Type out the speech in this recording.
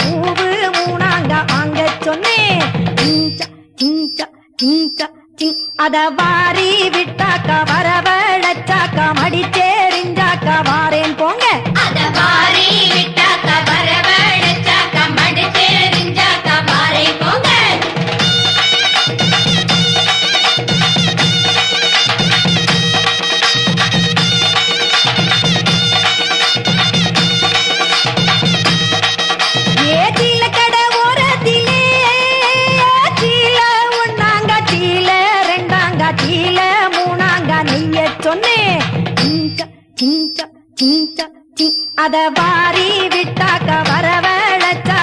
பூவு மூணாங்க வாங்க சொன்னேன். அத வாரி விட்டாக்கா வரவழைச்சாக்கா மடிச்சேரிஞ்சாக்கா வாரேன் போங்க. அத வாரி விட்டாக்கா வரவழைச்சாக்கா மடிச்சேரிஞ்சாக்கா வாரேன் போங்க. அத வாரி விட்டாக்கா